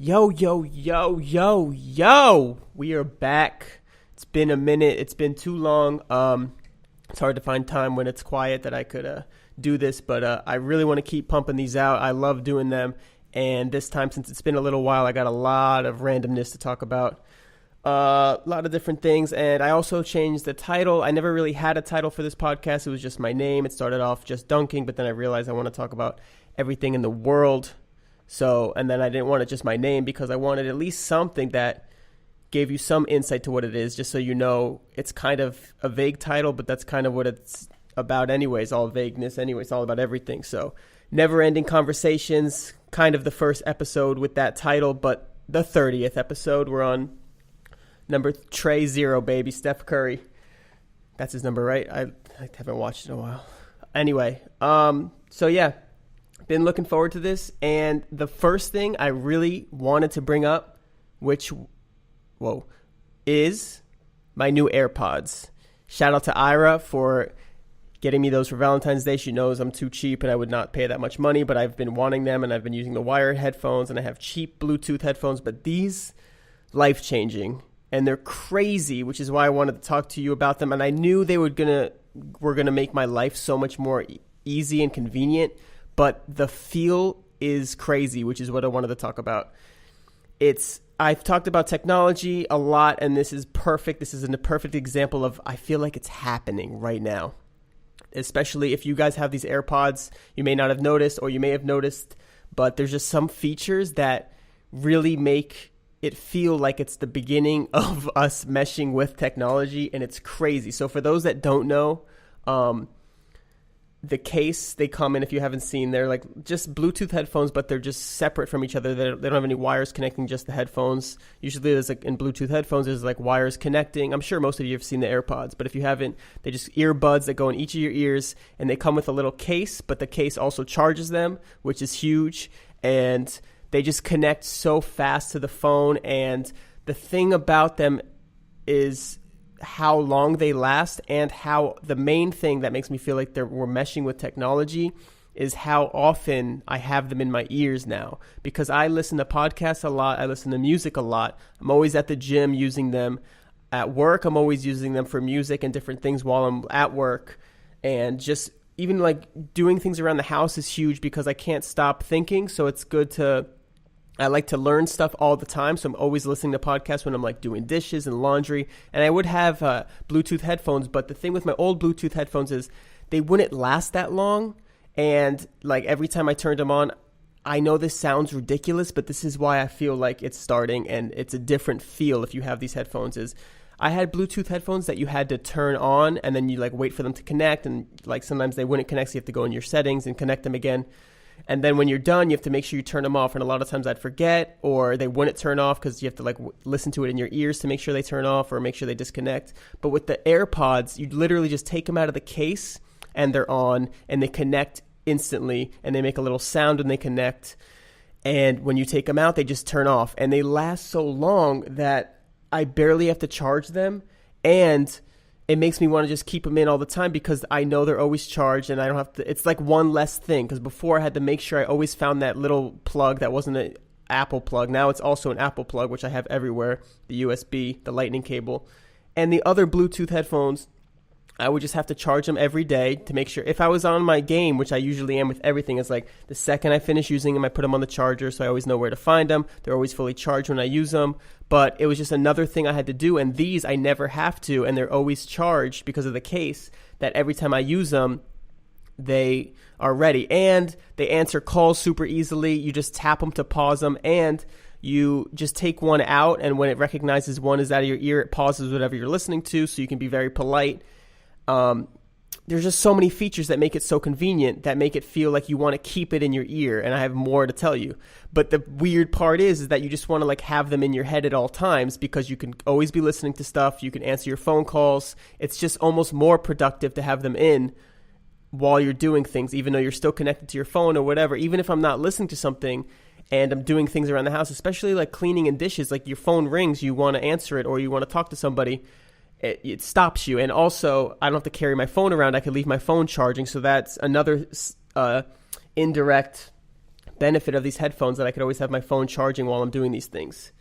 Yo, yo, yo, yo, yo. We are back. It's been a minute. It's been too long. It's hard to find time when it's quiet that I could do this, but I really want to keep pumping these out. I love doing them. And this time, since it's been a little while, I got a lot of randomness to talk about. A lot of different things. And I also changed the title. I never really had a title for this podcast. It was just my name. It started off just dunking, but then I realized I want to talk about everything in the world. So, and then I didn't want it just my name because I wanted at least something that gave you some insight to what it is, just so you know it's kind of a vague title, but that's kind of what it's about anyways, all vagueness anyway. It's all about everything. So, Never-Ending Conversations, kind of the first episode with that title, but the 30th episode. We're on number Trey Zero, baby, Steph Curry. That's his number, right? I haven't watched it in a while. Anyway, so yeah. Been looking forward to this, and the first thing I really wanted to bring up, is my new AirPods. Shout out to Ira for getting me those for Valentine's Day. She knows I'm too cheap and I would not pay that much money, but I've been wanting them, and I've been using the wired headphones, and I have cheap Bluetooth headphones, but these, life-changing, and they're crazy, which is why I wanted to talk to you about them, and I knew they were gonna make my life so much more easy and convenient. But the feel is crazy, which is what I wanted to talk about. I've talked about technology a lot, and this is perfect. This is a perfect example of I feel like it's happening right now. Especially if you guys have these AirPods, you may not have noticed, or you may have noticed, but there's just some features that really make it feel like it's the beginning of us meshing with technology, and it's crazy. So for those that don't know, the case they come in, if you haven't seen, they're like just Bluetooth headphones, but they're just separate from each other. They don't have any wires connecting, just the headphones. Usually there's like in Bluetooth headphones, there's like wires connecting. I'm sure most of you have seen the AirPods, but if you haven't, they just earbuds that go in each of your ears, and they come with a little case, but the case also charges them, which is huge. And they just connect so fast to the phone. And the thing about them is how long they last, and how the main thing that makes me feel like we're meshing with technology is how often I have them in my ears now, because I listen to podcasts a lot. I listen to music a lot. I'm always at the gym using them. At work, I'm always using them for music and different things while I'm at work. And just even like doing things around the house is huge because I can't stop thinking. So it's good I like to learn stuff all the time, so I'm always listening to podcasts when I'm like doing dishes and laundry. And I would have Bluetooth headphones, but the thing with my old Bluetooth headphones is they wouldn't last that long. And like every time I turned them on, I know this sounds ridiculous, but this is why I feel like it's starting, and it's a different feel if you have these headphones. Is I had Bluetooth headphones that you had to turn on, and then you like wait for them to connect, and like sometimes they wouldn't connect, so you have to go in your settings and connect them again. And then when you're done, you have to make sure you turn them off. And a lot of times I'd forget, or they wouldn't turn off because you have to like listen to it in your ears to make sure they turn off or make sure they disconnect. But with the AirPods, you literally just take them out of the case and they're on, and they connect instantly, and they make a little sound when they connect. And when you take them out, they just turn off, and they last so long that I barely have to charge them. And it makes me want to just keep them in all the time because I know they're always charged, and I don't have to. It's like one less thing, because before I had to make sure I always found that little plug that wasn't an Apple plug. Now it's also an Apple plug, which I have everywhere, the USB, the lightning cable. And the other Bluetooth headphones, I would just have to charge them every day to make sure. If I was on my game, which I usually am with everything, it's like the second I finish using them, I put them on the charger, so I always know where to find them. They're always fully charged when I use them. But it was just another thing I had to do, and these I never have to, and they're always charged because of the case, that every time I use them, they are ready. And they answer calls super easily. You just tap them to pause them, and you just take one out, and when it recognizes one is out of your ear, it pauses whatever you're listening to, so you can be very polite. There's just so many features that make it so convenient, that make it feel like you want to keep it in your ear, and I have more to tell you. But the weird part is that you just want to like have them in your head at all times, because you can always be listening to stuff. You can answer your phone calls. It's just almost more productive to have them in while you're doing things, even though you're still connected to your phone or whatever. Even if I'm not listening to something and I'm doing things around the house, especially like cleaning and dishes, like your phone rings, you want to answer it, or you want to talk to somebody. It stops you. And also, I don't have to carry my phone around. I can leave my phone charging. So that's another indirect benefit of these headphones that I could always have my phone charging while I'm doing these things.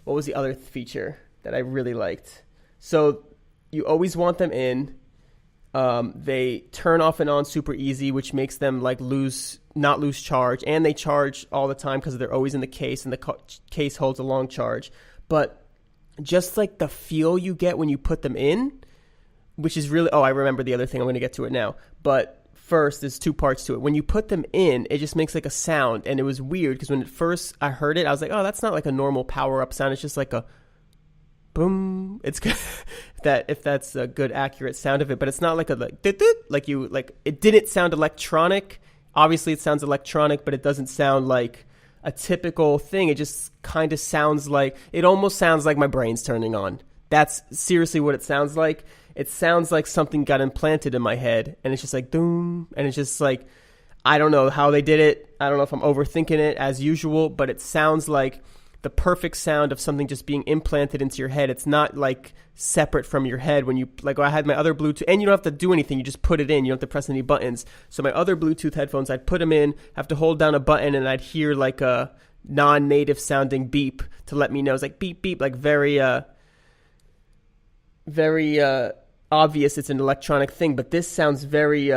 What was the other feature that I really liked? So you always want them in. They turn off and on super easy, which makes them like not lose charge, and they charge all the time because they're always in the case, and the case holds a long charge. But just like the feel you get when you put them in, which is really, I remember the other thing. I'm going to get to it now. But first, there's two parts to it. When you put them in, it just makes like a sound, and it was weird because when at first I heard it, I was like, oh, that's not like a normal power-up sound. It's just like a boom. It's good if that's a good accurate sound of it, but it's not like a like it didn't sound electronic. Obviously it sounds electronic, but it doesn't sound like a typical thing. It just kind of sounds like, it almost sounds like my brain's turning on. That's seriously what it sounds like. It sounds like something got implanted in my head, and it's just like doom, and it's just like, I don't know how they did it. I don't know if I'm overthinking it as usual, but it sounds like the perfect sound of something just being implanted into your head. It's not like separate from your head when you, like I had my other Bluetooth, and you don't have to do anything. You just put it in. You don't have to press any buttons. So my other Bluetooth headphones, I'd put them in, have to hold down a button, and I'd hear like a non-native sounding beep to let me know. It's like beep, beep, like very obvious it's an electronic thing. But this sounds very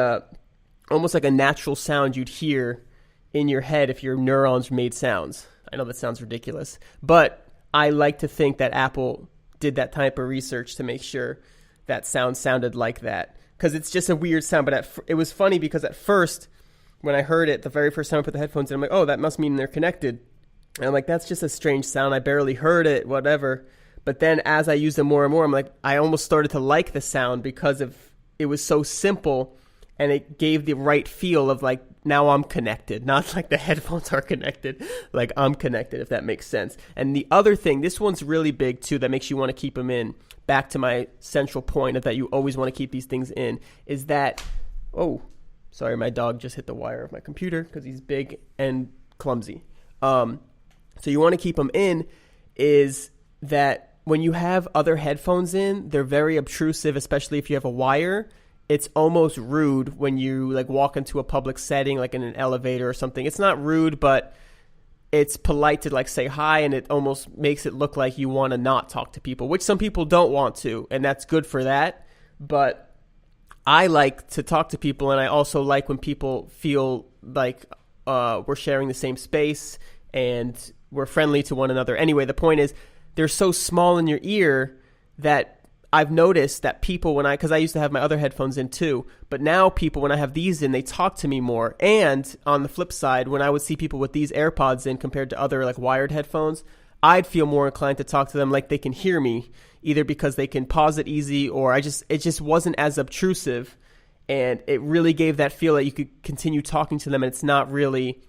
almost like a natural sound you'd hear in your head if your neurons made sounds. I know that sounds ridiculous, but I like to think that Apple did that type of research to make sure that sound sounded like that, because it's just a weird sound. But it was funny because at first, when I heard it, the very first time I put the headphones in, I'm like, oh, that must mean they're connected. And I'm like, that's just a strange sound. I barely heard it, whatever. But then as I used them more and more, I'm like, I almost started to like the sound because of it was so simple, and it gave the right feel of like, now I'm connected, not like the headphones are connected, like I'm connected, if that makes sense. And the other thing, this one's really big too, that makes you want to keep them in, back to my central point of that you always want to keep these things in, is that, oh, sorry, my dog just hit the wire of my computer because he's big and clumsy. So you want to keep them in, is that when you have other headphones in, they're very obtrusive, especially if you have a wire. It's almost rude when you like walk into a public setting, like in an elevator or something. It's not rude, but it's polite to like say hi, and it almost makes it look like you want to not talk to people, which some people don't want to, and that's good for that. But I like to talk to people, and I also like when people feel like we're sharing the same space and we're friendly to one another. Anyway, the point is, they're so small in your ear that I've noticed that people because I used to have my other headphones in too, but now people, when I have these in, they talk to me more. And on the flip side, when I would see people with these AirPods in compared to other like wired headphones, I'd feel more inclined to talk to them like they can hear me, either because they can pause it easy, or it just wasn't as obtrusive, and it really gave that feel that you could continue talking to them, and it's not really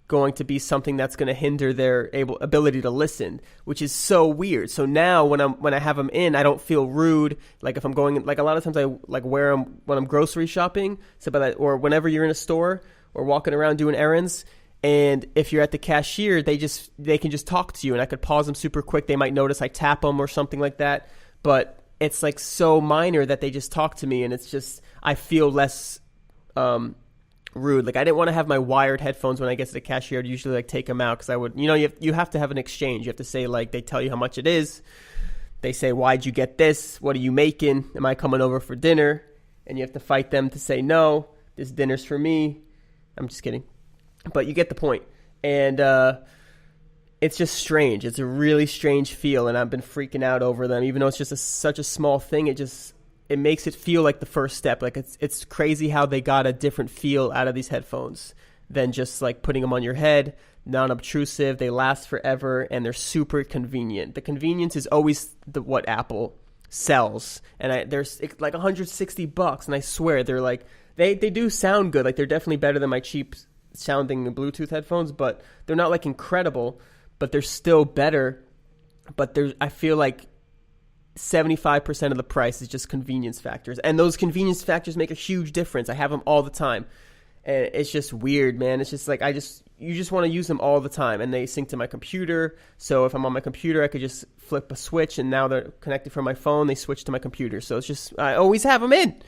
going to be something that's going to hinder their ability to listen, which is so weird. So now when I have them in, I don't feel rude. Like if I'm going, like a lot of times I like wear them when I'm grocery shopping, so by that, or whenever you're in a store or walking around doing errands. And if you're at the cashier, they can just talk to you, and I could pause them super quick. They might notice I tap them or something like that, but it's like so minor that they just talk to me, and it's just, I feel less rude. Like I didn't want to have my wired headphones when I get to the cashier. I'd usually like take them out, because I would, you have to have an exchange. You have to say, like, they tell you how much it is. They say, why'd you get this? What are you making? Am I coming over for dinner? And you have to fight them to say, no, this dinner's for me. I'm just kidding. But you get the point. And it's just strange. It's a really strange feel, and I've been freaking out over them. Even though it's just such a small thing, it makes it feel like the first step. Like it's crazy how they got a different feel out of these headphones than just like putting them on your head. Non-obtrusive, they last forever, and they're super convenient. The convenience is always what Apple sells, and there's like $160, and I swear they're like they do sound good. Like they're definitely better than my cheap sounding Bluetooth headphones, but they're not like incredible, but they're still better. But I feel like 75% of the price is just convenience factors, and those convenience factors make a huge difference. I have them all the time, and it's just weird, man. It's just like you just want to use them all the time, and they sync to my computer. So if I'm on my computer, I could just flip a switch, and now they're connected from my phone. They switch to my computer, so it's just, I always have them in.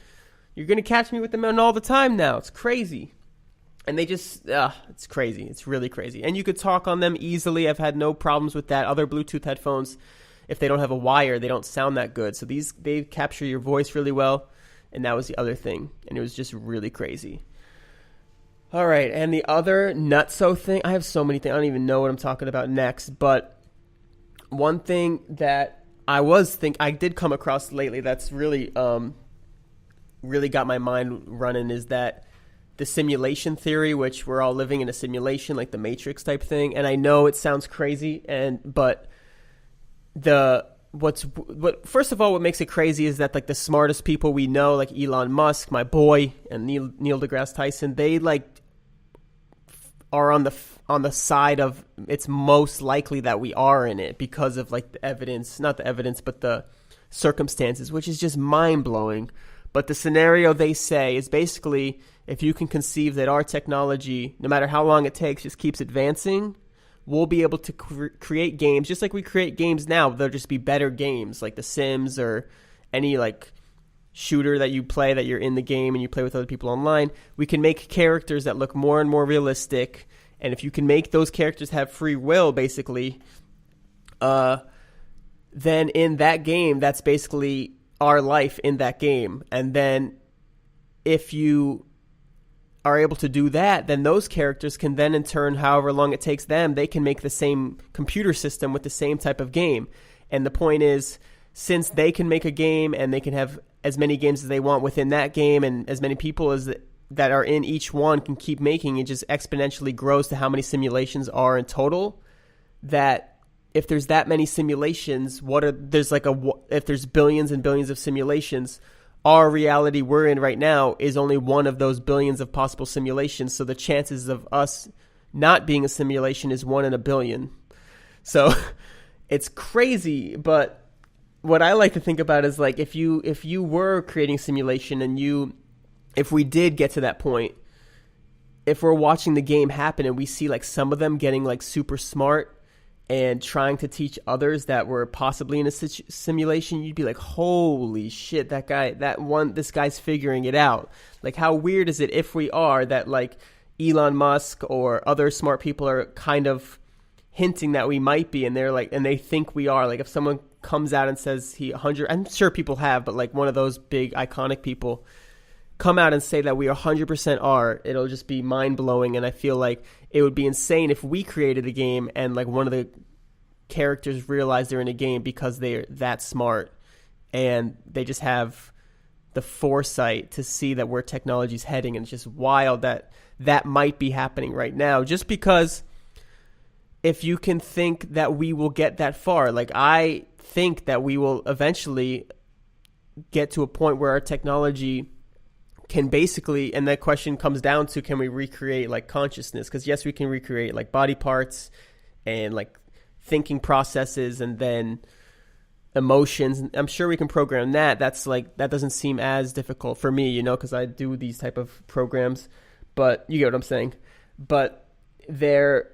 You're gonna catch me with them in all the time now. It's crazy. And they just, it's crazy. It's really crazy. And you could talk on them easily. I've had no problems with that. Other Bluetooth headphones, if they don't have a wire, they don't sound that good. So these, they capture your voice really well. And that was the other thing. And it was just really crazy. All right. And the other nutso thing, I have so many things. I don't even know what I'm talking about next. But one thing that I did come across lately that's really, really got my mind running is that the simulation theory, which we're all living in a simulation, like the Matrix type thing. And I know it sounds crazy, but first of all, what makes it crazy is that like the smartest people we know, like Elon Musk, my boy, and Neil deGrasse Tyson, they like are on the side of it's most likely that we are in it because of like the evidence, not the evidence, but the circumstances, which is just mind blowing. But the scenario they say is basically if you can conceive that our technology, no matter how long it takes, just keeps advancing, we'll be able to create games just like we create games now. They'll just be better games like The Sims or any like shooter that you play that you're in the game and you play with other people online. We can make characters that look more and more realistic. And if you can make those characters have free will, basically, then in that game, that's basically our life in that game. And then if you are able to do that, then those characters can then in turn, however long it takes them, they can make the same computer system with the same type of game. And the point is, since they can make a game and they can have as many games as they want within that game and as many people as that are in each one can keep making, it just exponentially grows to how many simulations are in total. That if there's that many simulations, if there's billions and billions of simulations, our reality we're in right now is only one of those billions of possible simulations. So the chances of us not being a simulation is 1 in a billion. So it's crazy. But what I like to think about is like if you were creating simulation and if we did get to that point, if we're watching the game happen and we see like some of them getting like super smart and trying to teach others that were possibly in a simulation, you'd be like, holy shit, this guy's figuring it out. Like, how weird is it if we are that like Elon Musk or other smart people are kind of hinting that we might be, and they're like, and they think we are. Like, if someone comes out and says I'm sure people have, but like one of those big iconic people come out and say that we 100% are, it'll just be mind-blowing. And I feel like it would be insane if we created a game and like one of the characters realize they're in a game because they're that smart and they just have the foresight to see that where technology's heading. And it's just wild that might be happening right now, just because if you can think that we will get that far, like I think that we will eventually get to a point where our technology can basically, and that question comes down to, can we recreate like consciousness? Because yes, we can recreate like body parts and like thinking processes and then emotions. I'm sure we can program that. That doesn't seem as difficult for me, because I do these type of programs, but you get what I'm saying. But they're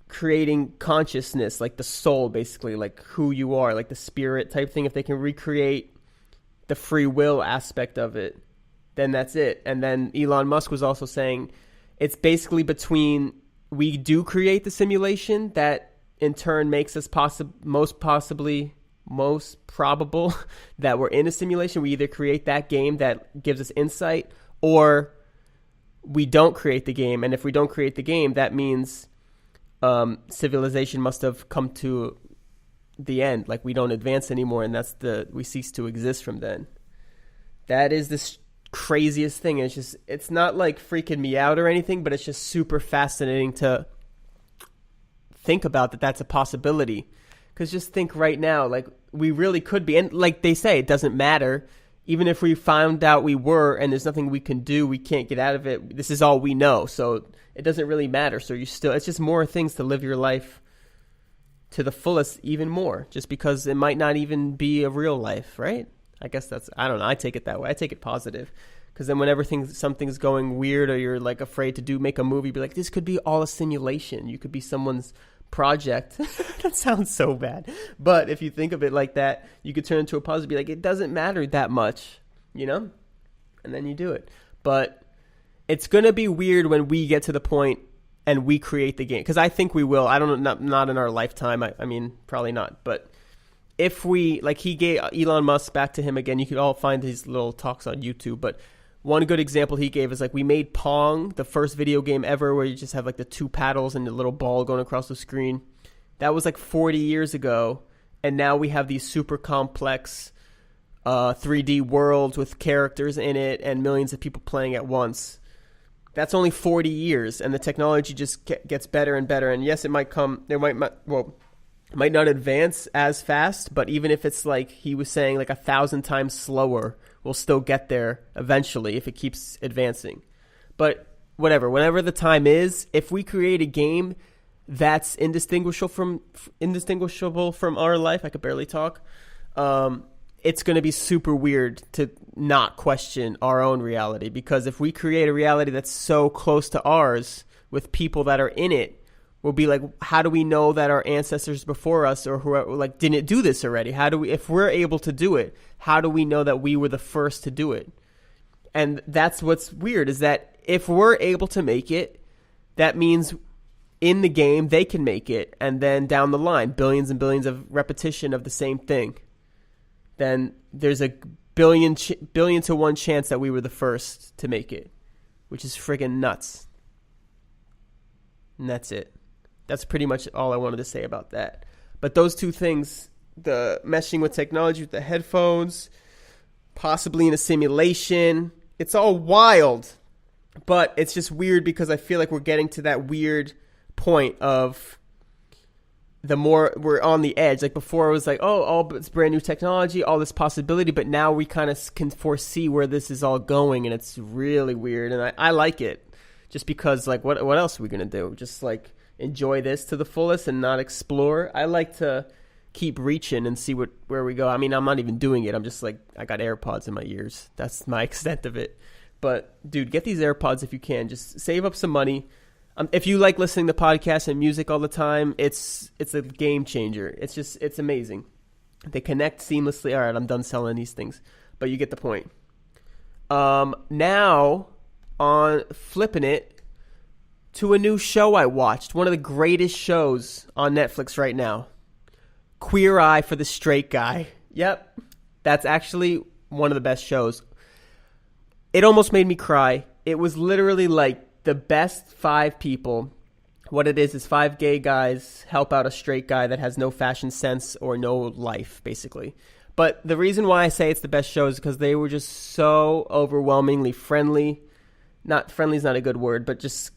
creating consciousness, like the soul, basically, like who you are, like the spirit type thing. If they can recreate the free will aspect of it, then that's it. And then Elon Musk was also saying it's basically between we do create the simulation that in turn makes us most probable that we're in a simulation. We either create that game that gives us insight, or we don't create the game. And if we don't create the game, that means civilization must have come to the end. Like we don't advance anymore, and we cease to exist from then. That is this craziest thing. It's not like freaking me out or anything, but it's just super fascinating to think about that that's a possibility. Because just think right now, like we really could be, and like they say, it doesn't matter. Even if we found out we were and there's nothing we can do, we can't get out of it, this is all we know, so it doesn't really matter. So it's just more things to live your life to the fullest even more, just because it might not even be a real life, right? I guess I don't know, I take it that way. I take it positive, because then whenever something's going weird or you're like afraid to make a movie, be like, this could be all a simulation. You could be someone's project. That sounds so bad, but if you think of it like that, you could turn into a positive, be like, it doesn't matter that much, and then you do it. But it's going to be weird when we get to the point and we create the game. Because I think we will. I don't know, not in our lifetime. I mean, probably not. But if we, like he gave Elon Musk, back to him again, you could all find these little talks on YouTube. But one good example he gave is like we made Pong, the first video game ever where you just have like the two paddles and the little ball going across the screen. That was like 40 years ago. And now we have these super complex 3D worlds with characters in it and millions of people playing at once. That's only 40 years, and the technology just gets better and better. And yes, it might not advance as fast, but even if it's like he was saying, like 1,000 times slower, we'll still get there eventually if it keeps advancing. But whenever the time is, if we create a game that's indistinguishable from our life, I could barely talk. It's going to be super weird to not question our own reality, because if we create a reality that's so close to ours with people that are in it, we'll be like, how do we know that our ancestors before us or whoever like didn't do this already? How do we, if we're able to do it, how do we know that we were the first to do it? And that's what's weird, is that if we're able to make it, that means in the game they can make it, and then down the line, billions and billions of repetition of the same thing. Then there's a billion to one chance that we were the first to make it, which is friggin' nuts. And that's it. That's pretty much all I wanted to say about that. But those two things, the meshing with technology, with the headphones, possibly in a simulation, it's all wild. But it's just weird because I feel like we're getting to that weird point of the more we're on the edge. Like before it was like, oh, it's brand new technology, all this possibility, but now we kind of can foresee where this is all going, and it's really weird. And I like it just because, like, what else are we going to do? Just like enjoy this to the fullest and not explore? I like to keep reaching and see where we go. I mean, I'm not even doing it. I'm just like, I got AirPods in my ears. That's my extent of it. But dude, get these AirPods if you can. Just save up some money. If you like listening to podcasts and music all the time, it's a game changer. It's amazing. They connect seamlessly. All right, I'm done selling these things, but you get the point. Now on flipping it to a new show I watched, one of the greatest shows on Netflix right now, Queer Eye for the Straight Guy. Yep, that's actually one of the best shows. It almost made me cry. It was literally like the best 5 people. What it is 5 gay guys help out a straight guy that has no fashion sense or no life, basically. But the reason why I say it's the best show is because they were just so overwhelmingly friendly. Not friendly is not a good word, but just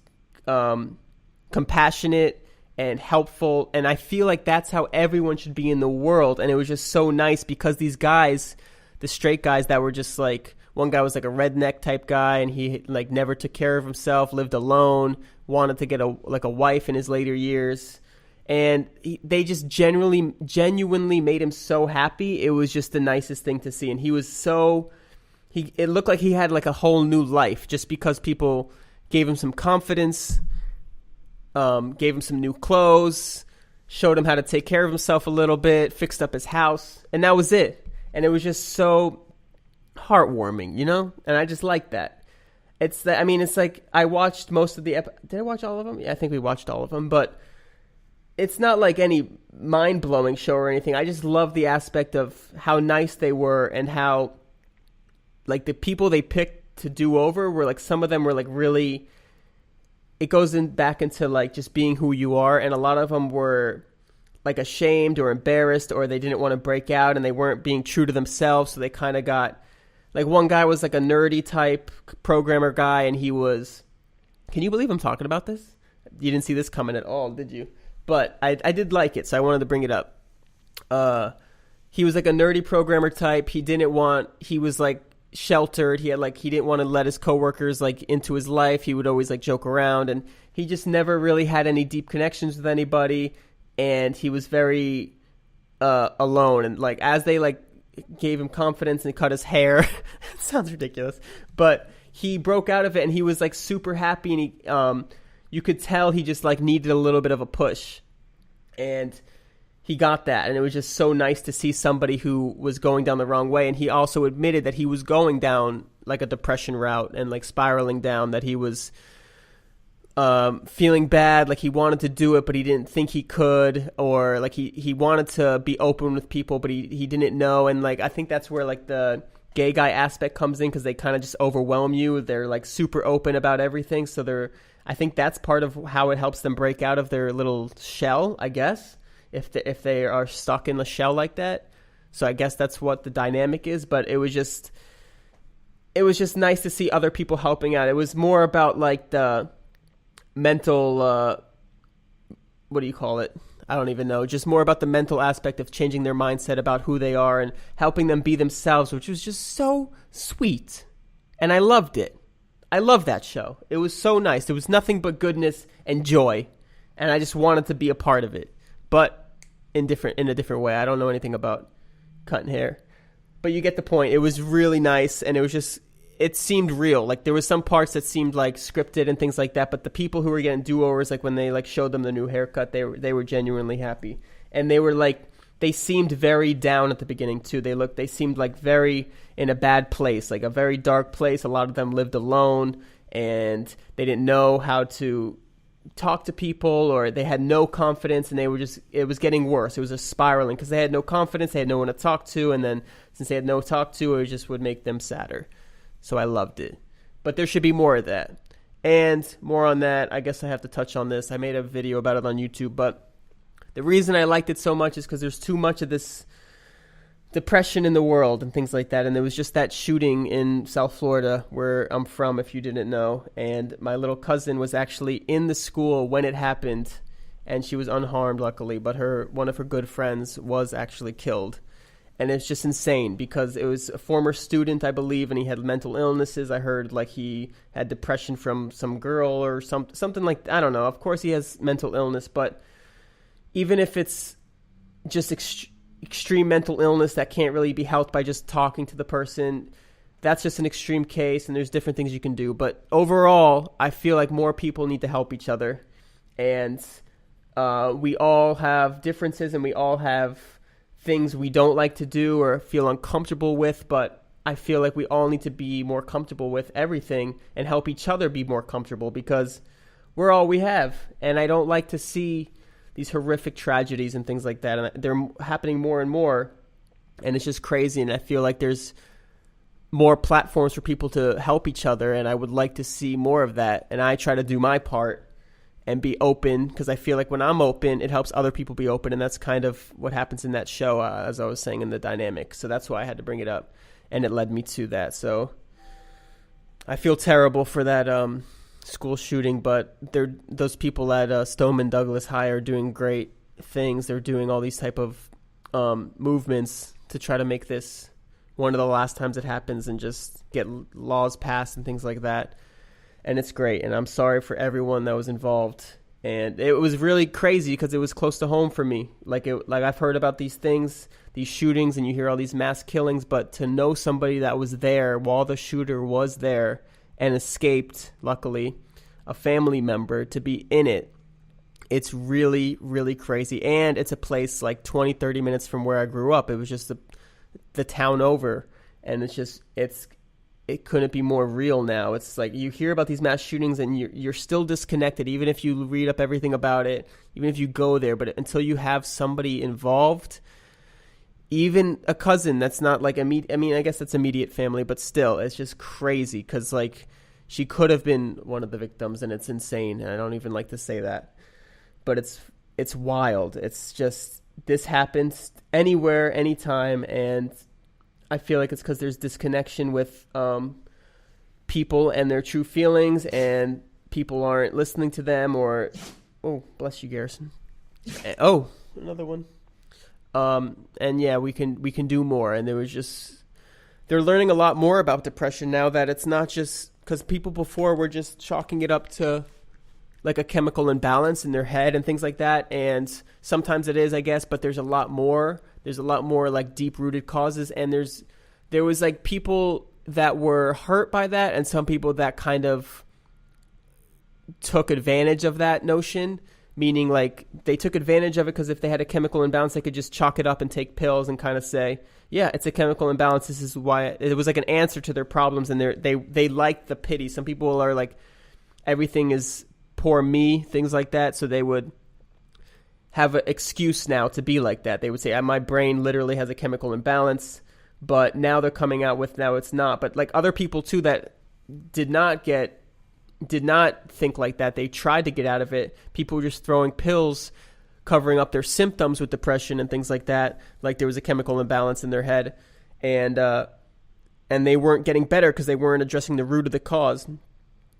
compassionate and helpful. And I feel like that's how everyone should be in the world. And it was just so nice because these guys, the straight guys that were just like, one guy was like a redneck type guy, and he like never took care of himself, lived alone, wanted to get a wife in his later years, and they just genuinely made him so happy. It was just the nicest thing to see, and he was it looked like he had like a whole new life just because people gave him some confidence, gave him some new clothes, showed him how to take care of himself a little bit, fixed up his house, and that was it. And it was just so heartwarming, you know? And I just like that. It's like I watched most of the did I watch all of them? Yeah, I think we watched all of them, but it's not like any mind-blowing show or anything. I just love the aspect of how nice they were and how like the people they picked to do over were like, some of them were like really, it goes back into like just being who you are, and a lot of them were like ashamed or embarrassed, or they didn't want to break out and they weren't being true to themselves, so they kind of got like, one guy was like a nerdy type programmer guy, and he was, can you believe I'm talking about this? You didn't see this coming at all, did you? But I did like it, so I wanted to bring it up. He was like a nerdy programmer type. He was like sheltered. He didn't want to let his coworkers like into his life. He would always like joke around, and he just never really had any deep connections with anybody. And he was very alone. And like, as they like gave him confidence and cut his hair, it sounds ridiculous, but he broke out of it and he was like super happy, and he you could tell he just like needed a little bit of a push, and he got that, and it was just so nice to see somebody who was going down the wrong way. And he also admitted that he was going down like a depression route and like spiraling down, that he was feeling bad, like he wanted to do it but he didn't think he could, or like he wanted to be open with people but he didn't know. And like I think that's where like the gay guy aspect comes in, because they kind of just overwhelm you. They're like super open about everything, so I think that's part of how it helps them break out of their little shell, I guess, if they are stuck in the shell like that. So I guess that's what the dynamic is. But it was just nice to see other people helping out. It was more about like the mental what do you call it? I don't even know. Just more about the mental aspect of changing their mindset about who they are and helping them be themselves, which was just so sweet. And I loved it. I love that show. It was so nice. It was nothing but goodness and joy, and I just wanted to be a part of it, but in a different way. I don't know anything about cutting hair, but you get the point. It was really nice, and it seemed real. Like there was some parts that seemed like scripted and things like that, but the people who were getting do-overs, like when they like showed them the new haircut, they were genuinely happy. And they seemed very down at the beginning too. They seemed like very in a bad place, like a very dark place. A lot of them lived alone and they didn't know how to talk to people, or they had no confidence, and it was getting worse. It was a spiraling because they had no confidence, they had no one to talk to, and then since they had no talk to, it just would make them sadder. So I loved it. But there should be more of that. And more on that, I guess I have to touch on this. I made a video about it on YouTube, but the reason I liked it so much is because there's too much of this depression in the world and things like that. And there was just that shooting in South Florida, where I'm from, if you didn't know. And my little cousin was actually in the school when it happened, and she was unharmed, luckily. But one of her good friends was actually killed. And it's just insane because it was a former student, I believe, and he had mental illnesses. I heard like he had depression from some girl or something like, I don't know. Of course he has mental illness, but even if it's just extreme mental illness that can't really be helped by just talking to the person, that's just an extreme case, and there's different things you can do. But overall, I feel like more people need to help each other. And we all have differences, and we all have things we don't like to do or feel uncomfortable with, but I feel like we all need to be more comfortable with everything and help each other be more comfortable, because we're all we have. And I don't like to see these horrific tragedies and things like that, and they're happening more and more, and it's just crazy. And I feel like there's more platforms for people to help each other, and I would like to see more of that. And I try to do my part and be open, because I feel like when I'm open, it helps other people be open. And that's kind of what happens in that show, as I was saying, in the dynamic. So that's why I had to bring it up, and it led me to that. So I feel terrible for that school shooting, but those people at Stoneman Douglas High are doing great things. They're doing all these type of movements to try to make this one of the last times it happens, and just get laws passed and things like that. And it's great, and I'm sorry for everyone that was involved. And it was really crazy because it was close to home for me. Like I've heard about these things, these shootings, and you hear all these mass killings, but to know somebody that was there while the shooter was there and escaped, luckily, a family member, to be in it, it's really, really crazy. And it's a place like 20, 30 minutes from where I grew up. It was just the town over, and it couldn't be more real now. It's like you hear about these mass shootings and you're still disconnected, even if you read up everything about it, even if you go there. But until you have somebody involved, even a cousin that's not like immediate, I mean, I guess that's immediate family, but still, it's just crazy because like she could have been one of the victims, and it's insane. And I don't even like to say that, but it's wild. It's just, this happens anywhere, anytime, and I feel like it's because there's disconnection with people and their true feelings, and people aren't listening to them, or, oh, bless you, Garrison. Oh, another one. And yeah, we can do more. And they're learning a lot more about depression now, that it's not just, because people before were just chalking it up to like a chemical imbalance in their head and things like that. And sometimes it is, I guess, but there's a lot more. There's a lot more like deep-rooted causes, and there was like people that were hurt by that, and some people that kind of took advantage of that notion. meaning like they took advantage of it because if they had a chemical imbalance, they could just chalk it up and take pills and kind of say, yeah, it's a chemical imbalance. This is why it was like an answer to their problems. And they liked the pity. Some people are like, everything is poor me, things like that. So they would have an excuse now to be like that. They would say, my brain literally has a chemical imbalance, but now they're coming out with, now it's not. But like other people too that did not think like that. They tried to get out of it. People were just throwing pills, covering up their symptoms with depression and things like that. Like there was a chemical imbalance in their head, and they weren't getting better because they weren't addressing the root of the cause,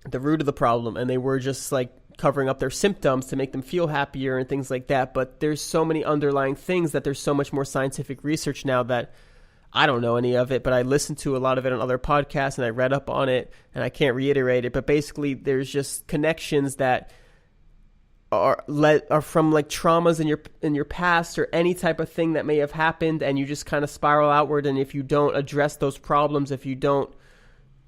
the root of the problem, and they were just like covering up their symptoms to make them feel happier and things like that. But there's so many underlying things that there's so much more scientific research now that I don't know any of it, but I listened to a lot of it on other podcasts and I read up on it, and I can't reiterate it. But basically, there's just connections that are from like traumas in your past or any type of thing that may have happened, and you just kind of spiral outward. And if you don't address those problems, if you don't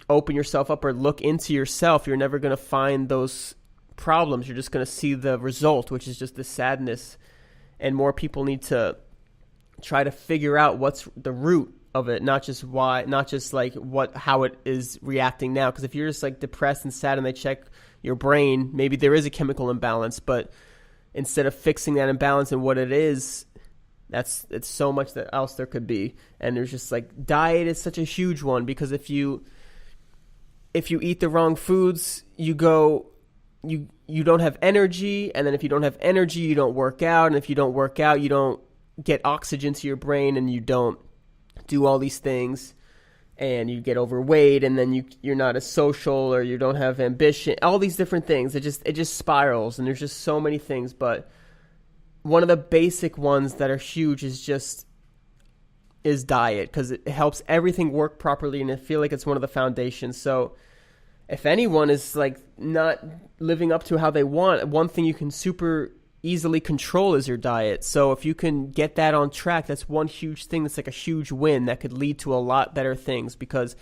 open yourself up or look into yourself, you're never going to find those problems. You're just going to see the result, which is just the sadness. And more people need to try to figure out what's the root of it, not just how it is reacting now. Because if you're just like depressed and sad and they check your brain, maybe there is a chemical imbalance, but instead of fixing that imbalance and what it is, it's so much else there could be. And there's just like diet is such a huge one, because if you eat the wrong foods, you don't have energy, and then if you don't have energy, you don't work out, and if you don't work out, you don't get oxygen to your brain, and you don't do all these things, and you get overweight, and then you're not as social, or you don't have ambition, all these different things. It just spirals, and there's just so many things. But one of the basic ones that are huge is diet, because it helps everything work properly, and I feel like it's one of the foundations. So if anyone is like not living up to how they want, one thing you can super easily control is your diet. So if you can get that on track, that's one huge thing. That's like a huge win that could lead to a lot better things, because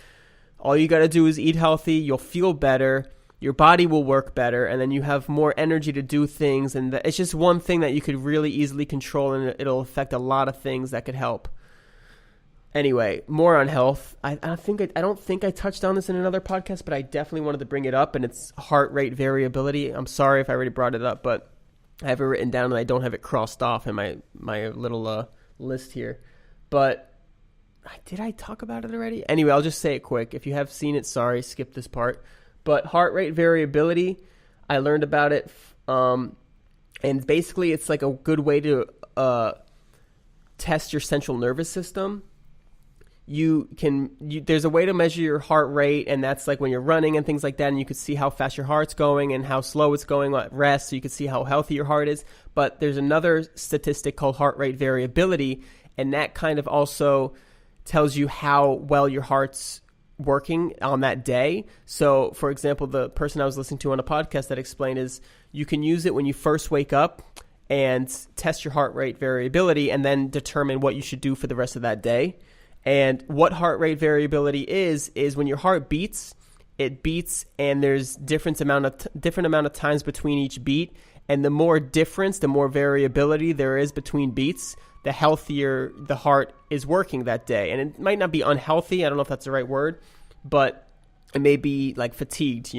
all you got to do is eat healthy. You'll feel better. Your body will work better, and then you have more energy to do things. And it's just one thing that you could really easily control, and it'll affect a lot of things that could help. Anyway, more on health. I don't think I touched on this in another podcast, but I definitely wanted to bring it up, and it's heart rate variability. I'm sorry if I already brought it up, but I have it written down and I don't have it crossed off in my little list here. But did I talk about it already? Anyway, I'll just say it quick. If you have seen it, sorry, skip this part. But heart rate variability, I learned about it, and basically it's like a good way to test your central nervous system. There's a way to measure your heart rate, and that's like when you're running and things like that, and you can see how fast your heart's going and how slow it's going at rest, so you can see how healthy your heart is. But there's another statistic called heart rate variability, and that kind of also tells you how well your heart's working on that day. So for example, the person I was listening to on a podcast that explained is you can use it when you first wake up and test your heart rate variability, and then determine what you should do for the rest of that day. And what heart rate variability is when your heart beats, it beats, and there's different amount of times between each beat. And the more difference, the more variability there is between beats, the healthier the heart is working that day. And it might not be unhealthy, I don't know if that's the right word, but it may be like fatigued,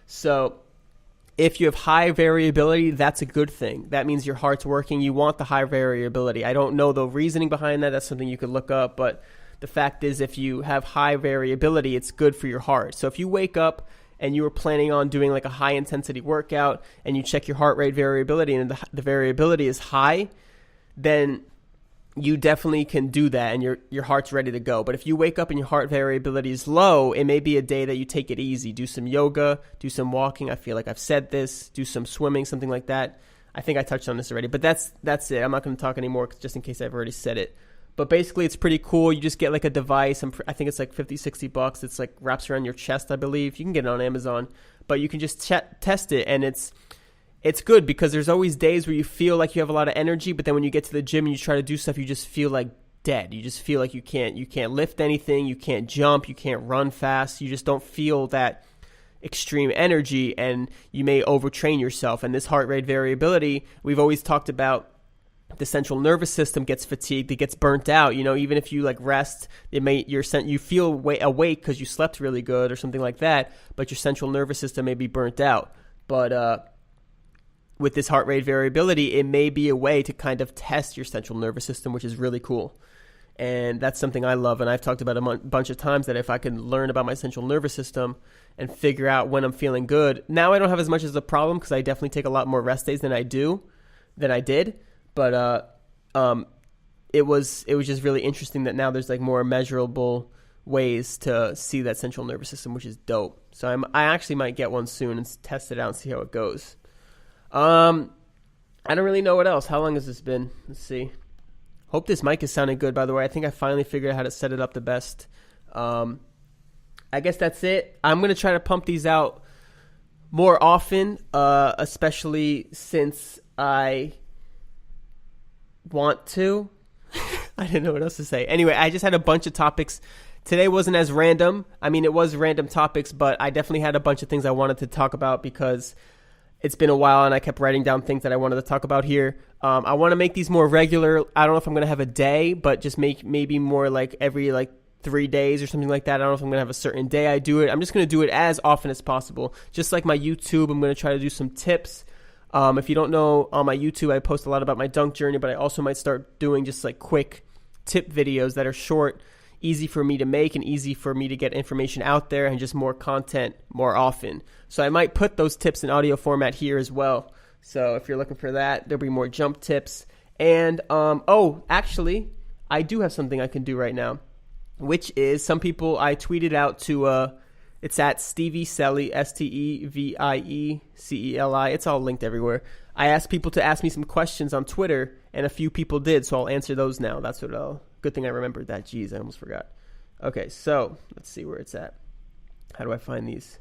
So if you have high variability, that's a good thing. That means your heart's working. You want the high variability. I don't know the reasoning behind that. That's something you could look up, but the fact is, if you have high variability, it's good for your heart. So if you wake up and you were planning on doing like a high intensity workout, and you check your heart rate variability and the variability is high, then you definitely can do that, and your heart's ready to go. But if you wake up and your heart variability is low, it may be a day that you take it easy. Do some yoga, do some walking. I feel like I've said this. Do some swimming, something like that. I think I touched on this already, but that's it. I'm not going to talk anymore just in case I've already said it. But basically, it's pretty cool. You just get like a device. I think it's like $50-$60. It's like wraps around your chest, I believe. You can get it on Amazon, but you can just test it, and it's good, because there's always days where you feel like you have a lot of energy, but then when you get to the gym and you try to do stuff, you just feel like dead. You just feel like you can't lift anything, you can't jump, you can't run fast. You just don't feel that extreme energy and you may overtrain yourself. And this heart rate variability, we've always talked about the central nervous system gets fatigued, it gets burnt out. Even if you like rest, you feel awake because you slept really good or something like that, but your central nervous system may be burnt out. But with this heart rate variability, it may be a way to kind of test your central nervous system, which is really cool. And that's something I love, and I've talked about a bunch of times that if I can learn about my central nervous system and figure out when I'm feeling good. Now I don't have as much as a problem because I definitely take a lot more rest days than I did. But it was just really interesting that now there's like more measurable ways to see that central nervous system, which is dope. So I actually might get one soon and test it out and see how it goes. I don't really know what else. How long has this been? Let's see. Hope this mic is sounding good, by the way. I think I finally figured out how to set it up the best. I guess that's it. I'm going to try to pump these out more often, especially since I want to. I didn't know what else to say. Anyway, I just had a bunch of topics. Today wasn't as random. I mean, it was random topics, but I definitely had a bunch of things I wanted to talk about because it's been a while and I kept writing down things that I wanted to talk about here. I want to make these more regular. I don't know if I'm going to have a day, but just make maybe more like every 3 days or something like that. I don't know if I'm going to have a certain day I do it. I'm just going to do it as often as possible. Just like my YouTube, I'm going to try to do some tips. If you don't know, on my YouTube, I post a lot about my dunk journey, but I also might start doing just like quick tip videos that are short, easy for me to make and easy for me to get information out there and just more content more often. So I might put those tips in audio format here as well. So if you're looking for that, there'll be more jump tips. And, actually, I do have something I can do right now, which is some people I tweeted out to, it's at Stevie Celi, STEVIECELI. It's all linked everywhere. I asked people to ask me some questions on Twitter, and a few people did, so I'll answer those now. That's what good thing I remembered that. Jeez, I almost forgot. Okay, so let's see where it's at. How do I find these?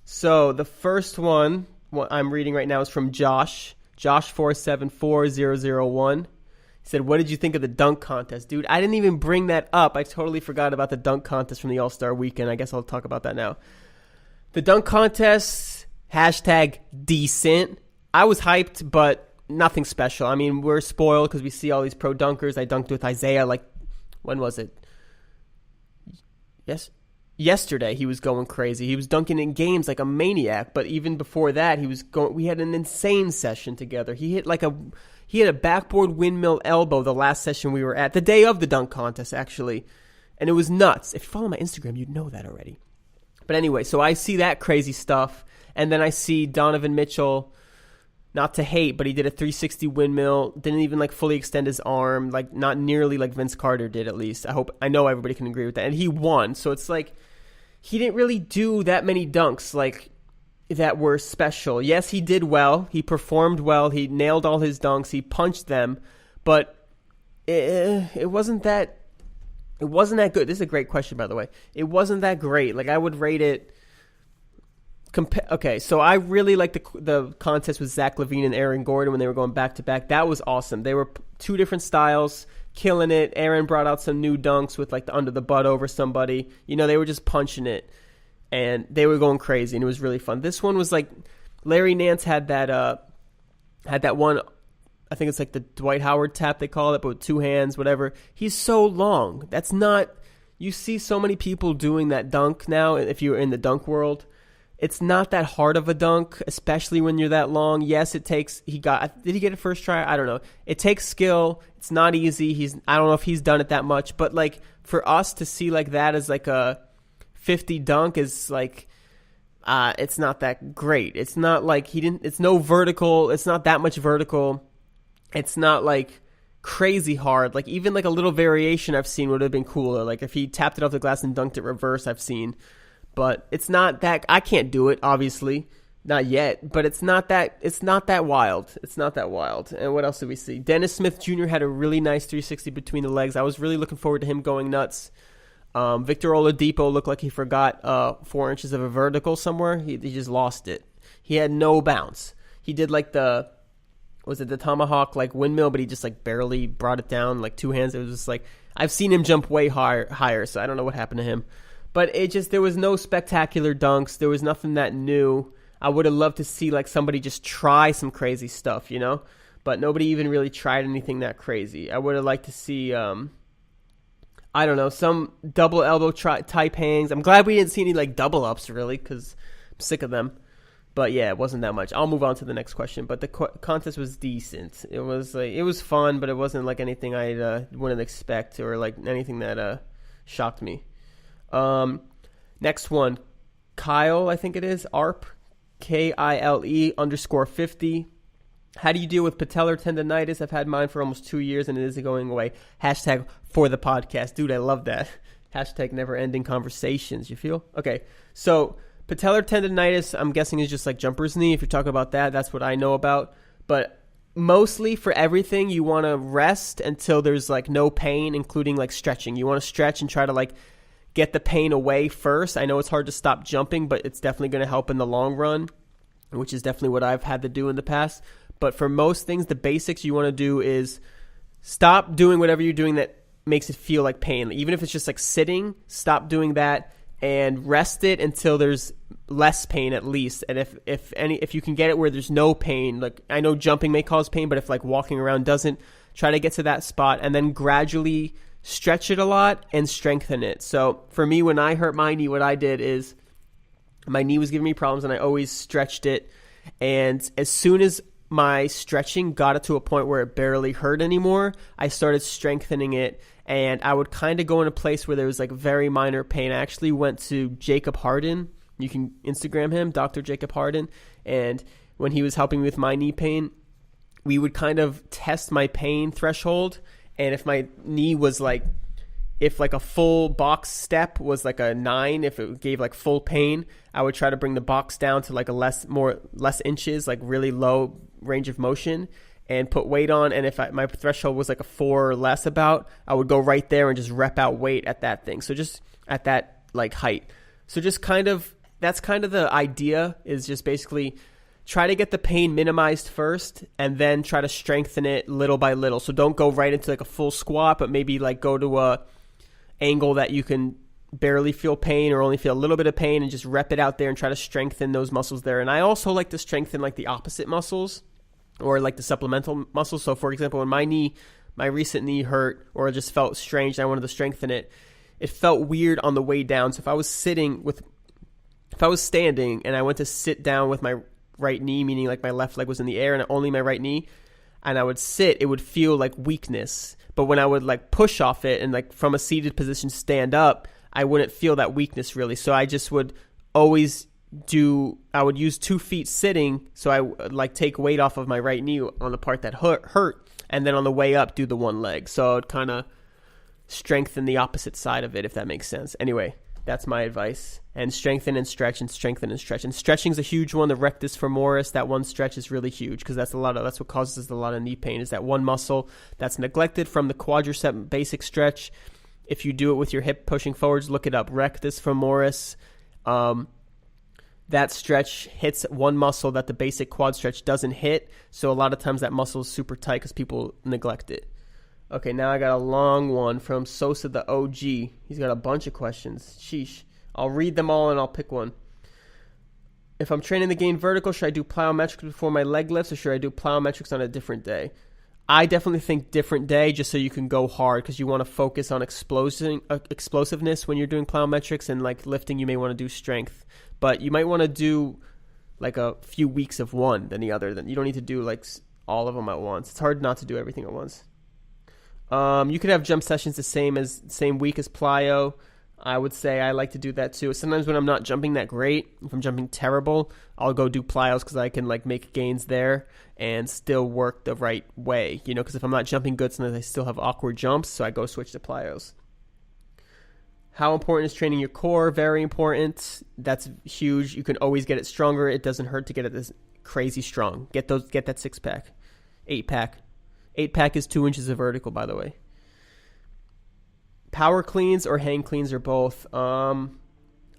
So the first one, what I'm reading right now, is from Josh 474001. He said, what did you think of the dunk contest? Dude, I didn't even bring that up. I totally forgot about the dunk contest from the All-Star Weekend. I guess I'll talk about that now. The dunk contest, #decent. I was hyped, but nothing special. I mean, we're spoiled because we see all these pro dunkers. I dunked with Isaiah, when was it? Yes. Yesterday, he was going crazy. He was dunking in games like a maniac. But even before that, we had an insane session together. He hit a backboard windmill elbow the last session we were at, the day of the dunk contest, actually. And it was nuts. If you follow my Instagram, you'd know that already. But anyway, so I see that crazy stuff. And then I see Donovan Mitchell, not to hate, but he did a 360 windmill, didn't even fully extend his arm, not nearly like Vince Carter did, at least. I know everybody can agree with that. And he won. So it's he didn't really do that many dunks that were special. Yes, he did well. He performed well. He nailed all his dunks. He punched them. But it wasn't that good. This is a great question, by the way. It wasn't that great. I would rate it. Okay, so I really liked the contest with Zach LaVine and Aaron Gordon when they were going back to back. That was awesome. They were two different styles, killing it. Aaron brought out some new dunks with the under the butt over somebody. They were just punching it, and they were going crazy, and it was really fun. This one was Larry Nance had that one. I think it's the Dwight Howard tap they call it, but with two hands, whatever. He's so long. That's not. You see so many people doing that dunk now. If you're in the dunk world. It's not that hard of a dunk, especially when you're that long. Yes, it takes. Did he get it first try? I don't know. It takes skill. It's not easy. I don't know if he's done it that much, but for us to see that as a 50 dunk is it's not that great. It's not he didn't. It's no vertical. It's not that much vertical. It's not crazy hard. Even a little variation I've seen would have been cooler. If he tapped it off the glass and dunked it reverse, I've seen. But it's not that I can't do it, obviously, not yet. But it's not that wild. It's not that wild. And what else did we see? Dennis Smith Jr. had a really nice 360 between the legs. I was really looking forward to him going nuts. Victor Oladipo looked like he forgot 4 inches of a vertical somewhere. He just lost it. He had no bounce. He did the tomahawk windmill, but he just barely brought it down two hands. It was just I've seen him jump way higher, so I don't know what happened to him. But there was no spectacular dunks. There was nothing that new. I would have loved to see like somebody just try some crazy stuff, you know? But nobody even really tried anything that crazy. I would have liked to see, I don't know, some double elbow type hangs. I'm glad we didn't see any like double ups really, because I'm sick of them. But yeah, it wasn't that much. I'll move on to the next question. But the contest was decent. It was fun, but it wasn't like anything I wouldn't expect or like anything that shocked me. Next one, Kyle, I think it is, ARP, KILE_50. How do you deal with patellar tendonitis? I've had mine for almost 2 years and it isn't going away. Hashtag for the podcast. Dude, I love that. Hashtag never ending conversations. You feel? Okay. So patellar tendonitis, I'm guessing is just like jumper's knee. If you're talking about that, that's what I know about. But mostly for everything, you want to rest until there's like no pain, including like stretching. You want to stretch and try to like get the pain away first. I know it's hard to stop jumping, but it's definitely going to help in the long run, which is definitely what I've had to do in the past. But for most things, the basics you want to do is stop doing whatever you're doing that makes it feel like pain. Even if it's just like sitting, stop doing that and rest it until there's less pain at least. And if you can get it where there's no pain, like I know jumping may cause pain, but if like walking around doesn't, try to get to that spot and then gradually stretch it a lot and strengthen it. So for me, when I hurt my knee, what I did is my knee was giving me problems and I always stretched it. And as soon as my stretching got it to a point where it barely hurt anymore, I started strengthening it, and I would kind of go in a place where there was like very minor pain. I actually went to Jacob Harden. You can Instagram him, Dr. Jacob Harden, and when he was helping me with my knee pain, we would kind of test my pain threshold, and if my knee was like, if like a full box step was like a 9, if it gave like full pain, I would try to bring the box down to like a less inches, like really low range of motion, and put weight on. And if my threshold was like a 4 or less about, I would go right there and just rep out weight at that thing. So just at that like height. So just that's kind of the idea, is just basically try to get the pain minimized first and then try to strengthen it little by little. So don't go right into like a full squat, but maybe like go to a angle that you can barely feel pain or only feel a little bit of pain, and just rep it out there and try to strengthen those muscles there. And I also like to strengthen like the opposite muscles or like the supplemental muscles. So for example, when my recent knee hurt or just felt strange and I wanted to strengthen it, it felt weird on the way down. So if I was standing and I went to sit down with my right knee, meaning like my left leg was in the air and only my right knee, and I would sit, it would feel like weakness. But when I would like push off it and like from a seated position stand up, I wouldn't feel that weakness really. So I just would always I would use 2 feet sitting. So I would like take weight off of my right knee on the part that hurt. And then on the way up, do the one leg. So it kind of strengthen the opposite side of it, if that makes sense. Anyway, that's my advice. And strengthen and stretch and strengthen and stretch. And stretching's a huge one. The rectus femoris, that one stretch is really huge, because that's what causes a lot of knee pain, is that one muscle that's neglected from the quadricep basic stretch. If you do it with your hip pushing forwards, look it up. Rectus femoris. That stretch hits one muscle that the basic quad stretch doesn't hit. So a lot of times that muscle is super tight because people neglect it. Okay, now I got a long one from Sosa the OG. He's got a bunch of questions. Sheesh. I'll read them all and I'll pick one. If I'm training to gain vertical, should I do plyometrics before my leg lifts, or should I do plyometrics on a different day? I definitely think different day, just so you can go hard, because you want to focus on explosiveness when you're doing plyometrics, and like lifting you may want to do strength. But you might want to do like a few weeks of one than the other. Then you don't need to do like all of them at once. It's hard not to do everything at once. You could have jump sessions the same week as plyo. I would say I like to do that too. Sometimes when I'm not jumping that great, if I'm jumping terrible, I'll go do plyos because I can like make gains there and still work the right way. You know, because if I'm not jumping good, sometimes I still have awkward jumps, so I go switch to plyos. How important is training your core? Very important. That's huge. You can always get it stronger. It doesn't hurt to get it this crazy strong. Get that 6-pack, 8-pack. 8-pack is 2 inches of vertical, by the way. Power cleans or hang cleans or both? I'm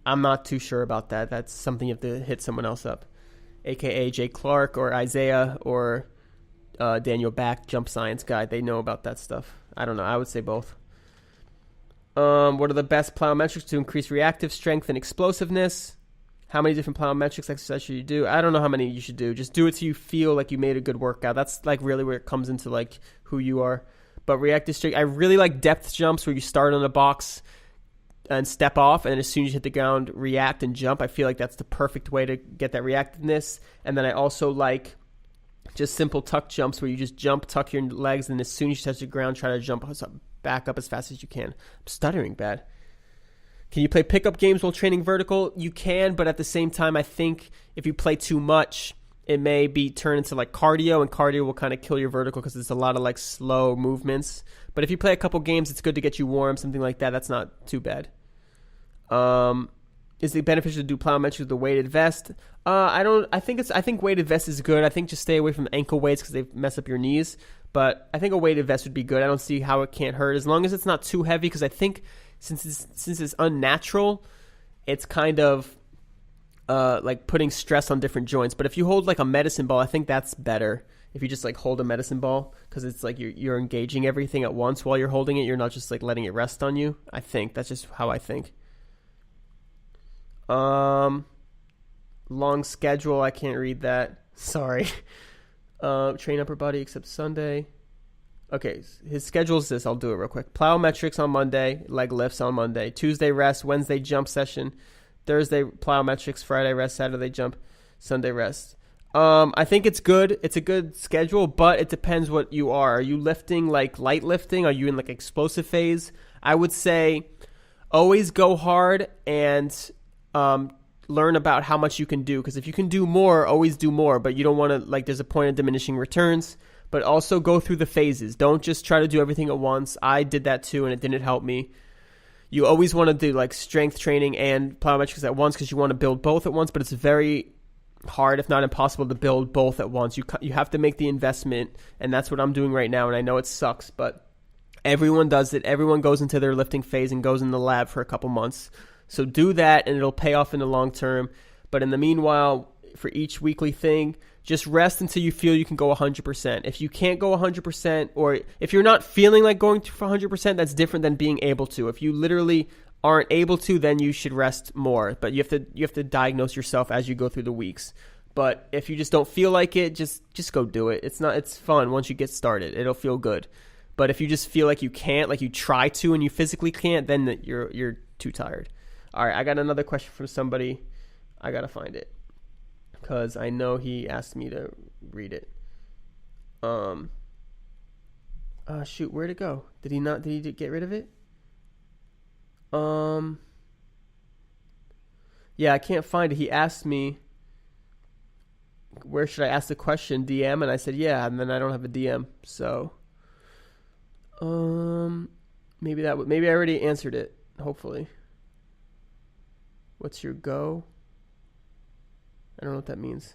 not too sure about that. That's something you have to hit someone else up, a.k.a. Jay Clark or Isaiah or Daniel Back, Jump Science Guy. They know about that stuff. I don't know. I would say both. What are the best plyometrics to increase reactive strength and explosiveness? How many different plyometrics exercises should you do? I don't know how many you should do. Just do it till you feel like you made a good workout. That's like really where it comes into like who you are. But reactive strength, I really like depth jumps where you start on a box and step off, and then as soon as you hit the ground, react and jump. I feel like that's the perfect way to get that reactiveness. And then I also like just simple tuck jumps where you just jump, tuck your legs, and as soon as you touch the ground, try to jump back up as fast as you can. I'm stuttering bad. Can you play pickup games while training vertical? You can, but at the same time, I think if you play too much, it may be turned into like cardio, and cardio will kind of kill your vertical because it's a lot of like slow movements. But if you play a couple games, it's good to get you warm, something like that. That's not too bad. Is it beneficial to do plyometrics with a weighted vest? I think weighted vest is good. I think just stay away from ankle weights because they mess up your knees. But I think a weighted vest would be good. I don't see how it can't hurt as long as it's not too heavy, because I think since it's unnatural, it's kind of like putting stress on different joints. But if you hold like a medicine ball, I think that's better. If you just like hold a medicine ball, because it's like you're engaging everything at once while you're holding it. You're not just like letting it rest on you. I think that's just how I think. Long schedule. I can't read that. Sorry. Train upper body except Sunday. Okay, his schedule is this. I'll do it real quick. Plyometrics on Monday, leg lifts on Monday. Tuesday rest, Wednesday jump session. Thursday plyometrics, Friday rest, Saturday jump, Sunday rest. I think it's good. It's a good schedule, but it depends what you are. Are you lifting like light lifting? Are you in like explosive phase? I would say always go hard and learn about how much you can do, because if you can do more, always do more, but you don't want to, like, there's a point of diminishing returns. But also go through the phases. Don't just try to do everything at once. I did that too, and it didn't help me. You always want to do like strength training and plyometrics at once, because you want to build both at once, but it's very hard, if not impossible, to build both at once. You have to make the investment, and that's what I'm doing right now, and I know it sucks, but everyone does it. Everyone goes into their lifting phase and goes in the lab for a couple months. So do that, and it'll pay off in the long term. But in the meanwhile, for each weekly thing, just rest until you feel you can go 100%. If you can't go 100%, or if you're not feeling like going for 100%, that's different than being able to. If you literally aren't able to, then you should rest more. But you have to diagnose yourself as you go through the weeks. But if you just don't feel like it, just go do it. It's fun once you get started. It'll feel good. But if you just feel like you can't, like you try to and you physically can't, then you're too tired. All right, I got another question from somebody. I got to find it, because I know he asked me to read it. Shoot, where'd it go? Did he get rid of it? Yeah, I can't find it. He asked me, where should I ask the question? DM? And I said, yeah, and then I don't have a DM. So, maybe I already answered it, hopefully. What's your go? I don't know what that means.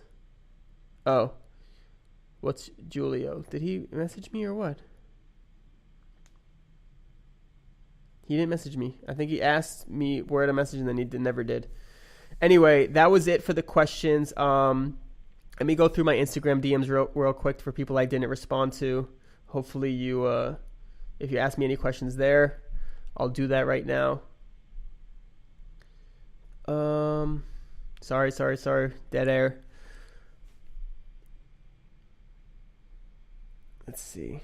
Oh. What's Julio? Did he message me or what? He didn't message me. I think he asked me where to message, and then he never did. Anyway, that was it for the questions. Let me go through my Instagram DMs real quick for people I didn't respond to. Hopefully you, if you ask me any questions there, I'll do that right now. Sorry. Dead air. Let's see.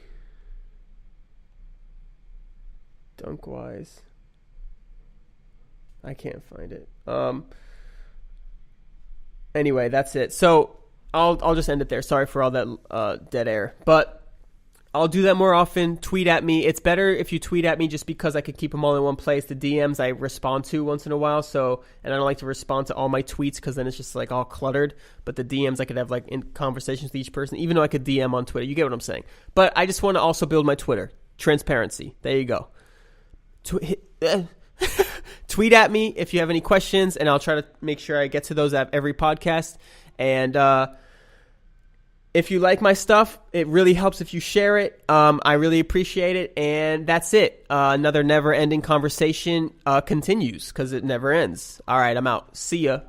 Dunk-wise. I can't find it. Anyway, that's it. So I'll just end it there. Sorry for all that dead air. But I'll do that more often. Tweet at me. It's better if you tweet at me, just because I could keep them all in one place. The DMs I respond to once in a while, and I don't like to respond to all my tweets because then it's just like all cluttered. But the DMs I could have like in conversations with each person, even though I could DM on Twitter. You get what I'm saying. But I just want to also build my Twitter. Transparency. There you go. Tweet at me if you have any questions, and I'll try to make sure I get to those at every podcast. And if you like my stuff, it really helps if you share it. I really appreciate it. And that's it. Another never-ending conversation continues, because it never ends. All right, I'm out. See ya.